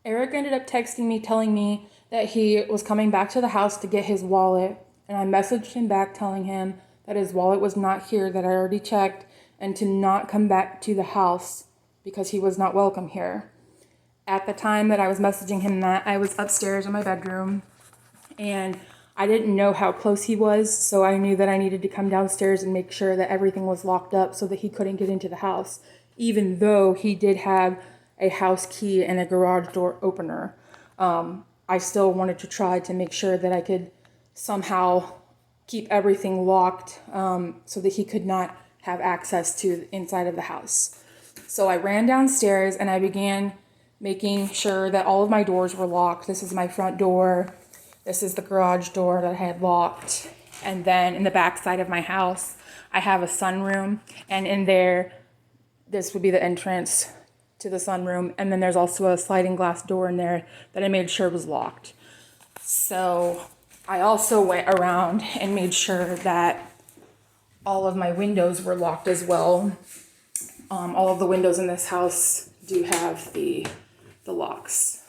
Eric ended up texting me telling me that he was coming back to the house to get his wallet, and I messaged him back telling him that his wallet was not here, that I already checked, and to not come back to the house because he was not welcome here. At the time that I was messaging him that, I was upstairs in my bedroom, and I didn't know how close he was, so I knew that I needed to come downstairs and make sure that everything was locked up so that he couldn't get into the house, even though he did have a house key and a garage door opener. I still wanted to try to make sure that I could somehow keep everything locked so that he could not have access to the inside of the house. So I ran downstairs and I began making sure that all of my doors were locked. This is my front door. This is the garage door that I had locked. And then in the back side of my house, I have a sunroom. And in there, this would be the entrance to the sunroom. And then there's also a sliding glass door in there that I made sure was locked. So I also went around and made sure that all of my windows were locked as well. All of the windows in this house do have the locks.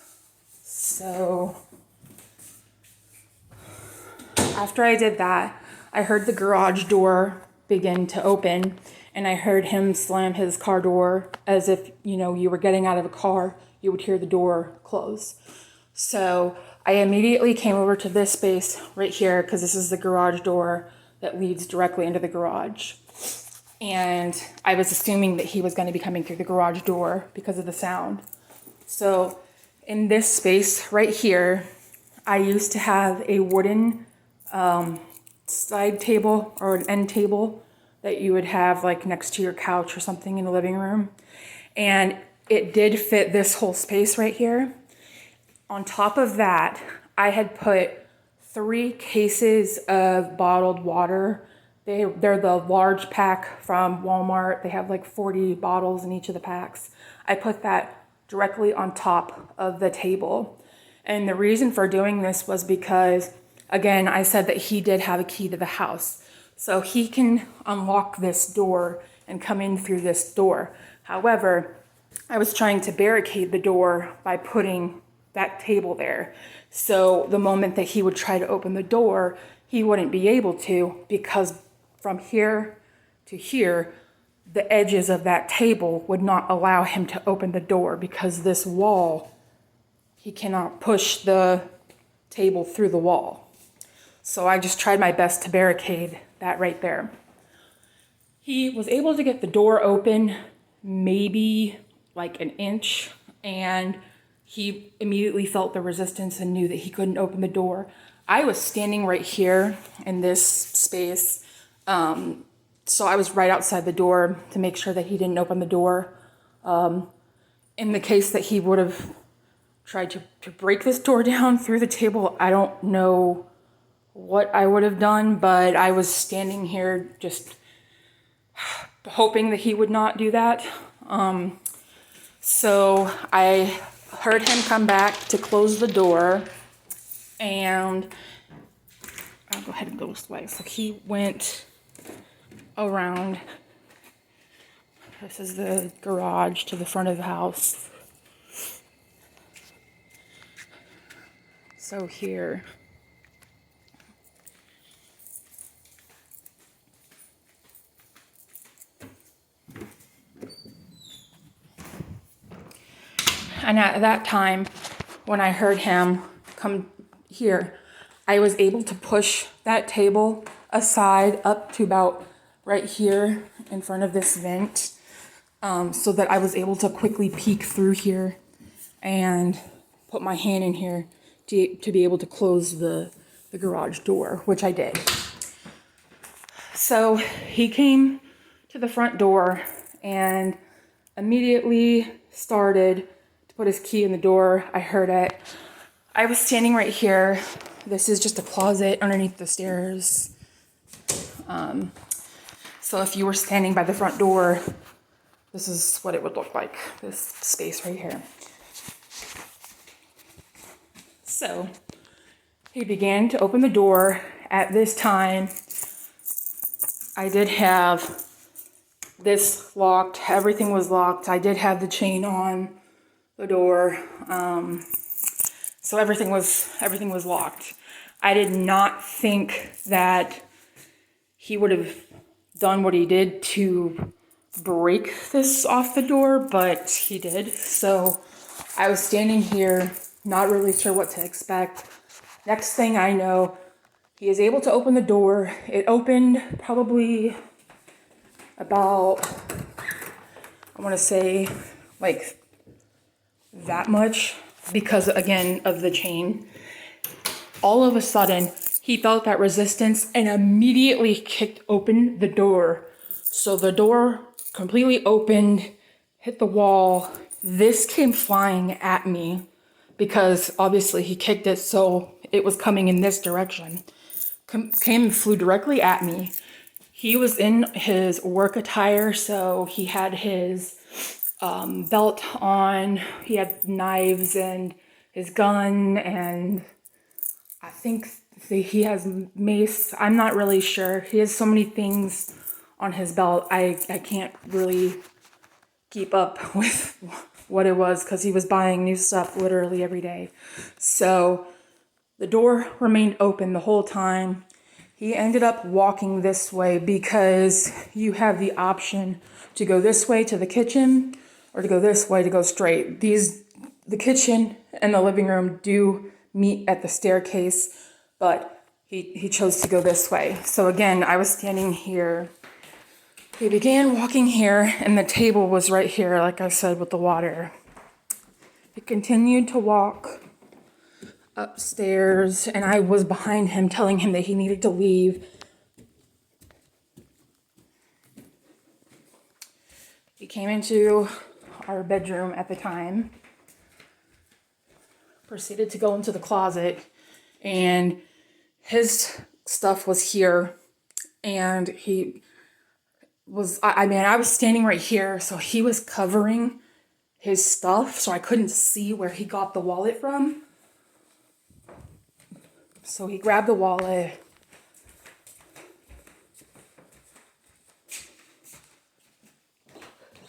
So after I did that, I heard the garage door begin to open, and I heard him slam his car door as if, you were getting out of a car, you would hear the door close. So I immediately came over to this space right here because this is the garage door that leads directly into the garage. And I was assuming that he was going to be coming through the garage door because of the sound. So in this space right here, I used to have a wooden side table or an end table that you would have like next to your couch or something in the living room. And it did fit this whole space right here. On top of that, I had put 3 cases of bottled water. They're the large pack from Walmart. They have like 40 bottles in each of the packs. I put that directly on top of the table. And the reason for doing this was because, again, I said that he did have a key to the house. So he can unlock this door and come in through this door. However, I was trying to barricade the door by putting that table there. So the moment that he would try to open the door, he wouldn't be able to, because from here to here, the edges of that table would not allow him to open the door, because this wall, he cannot push the table through the wall. So I just tried my best to barricade that right there. He was able to get the door open maybe like an inch, and he immediately felt the resistance and knew that he couldn't open the door. I was standing right here in this space, so I was right outside the door to make sure that he didn't open the door. In the case that he would have tried to break this door down through the table, I don't know what I would have done, but I was standing here just hoping that he would not do that. So I heard him come back to close the door, and I'll go ahead and go this way. So he went around. This is the garage to the front of the house. So here. And at that time, when I heard him come here, I was able to push that table aside up to about right here in front of this vent, so that I was able to quickly peek through here and put my hand in here to be able to close the garage door, which I did. So he came to the front door and immediately started to put his key in the door. I heard it. I was standing right here. This is just a closet underneath the stairs. So if you were standing by the front door, this is what it would look like, this space right here. So he began to open the door. At this time, I did have this locked. Everything was locked. I did have the chain on the door. So everything was locked. I did not think that he would have done what he did to break this off the door, but he did. So I was standing here, not really sure what to expect. Next thing I know, he is able to open the door. It opened probably about, I want to say, like that much, because again of the chain. All of a sudden, he felt that resistance and immediately kicked open the door. So the door completely opened, hit the wall. This came flying at me because obviously he kicked it, so it was coming in this direction. Came and flew directly at me. He was in his work attire, so he had his belt on, he had knives and his gun, and I think he has mace. I'm not really sure. He has so many things on his belt. I can't really keep up with what it was because he was buying new stuff literally every day. So the door remained open the whole time. He ended up walking this way because you have the option to go this way to the kitchen or to go this way to go straight. The kitchen and the living room do meet at the staircase, but he chose to go this way. So again, I was standing here. He began walking here, and the table was right here, like I said, with the water. He continued to walk upstairs, and I was behind him telling him that he needed to leave. He came into our bedroom at the time, proceeded to go into the closet, and his stuff was here, and he was, I was standing right here, so he was covering his stuff, so I couldn't see where he got the wallet from. So he grabbed the wallet,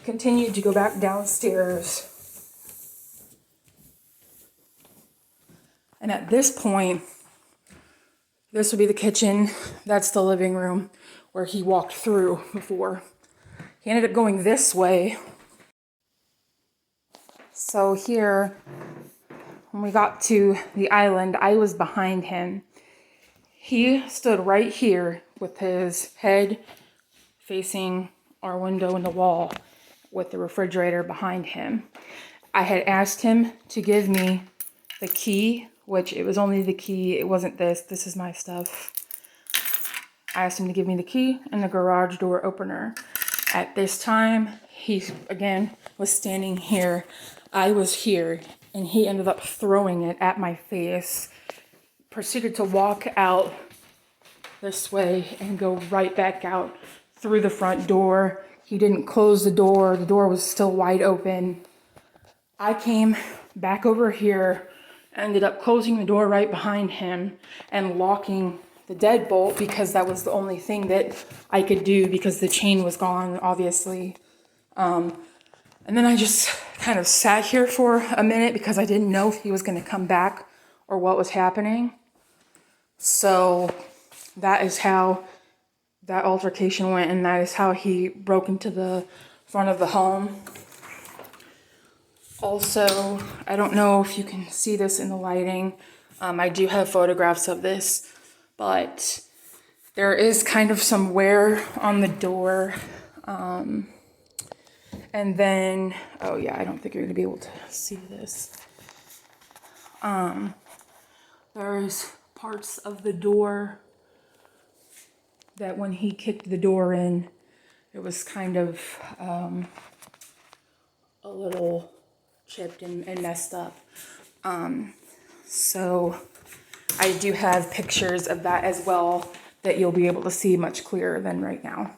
continued to go back downstairs, and at this point, this would be the kitchen, that's the living room where he walked through before. He ended up going this way. So here, when we got to the island, I was behind him. He stood right here with his head facing our window in the wall with the refrigerator behind him. I had asked him to give me the key, which it was only the key. It wasn't this. This is my stuff. I asked him to give me the key and the garage door opener. At this time, he, again, was standing here. I was here, and he ended up throwing it at my face. Proceeded to walk out this way and go right back out through the front door. He didn't close the door. The door was still wide open. I came back over here, ended up closing the door right behind him and locking the deadbolt because that was the only thing that I could do because the chain was gone, obviously. And then I just kind of sat here for a minute because I didn't know if he was going to come back or what was happening. So that is how that altercation went, and that is how he broke into the front of the home. Also, I don't know if you can see this in the lighting. I do have photographs of this, but there is kind of some wear on the door. And then, oh yeah, I don't think you're gonna be able to see this. There's parts of the door that when he kicked the door in, it was kind of a little chipped and messed up. So I do have pictures of that as well that you'll be able to see much clearer than right now.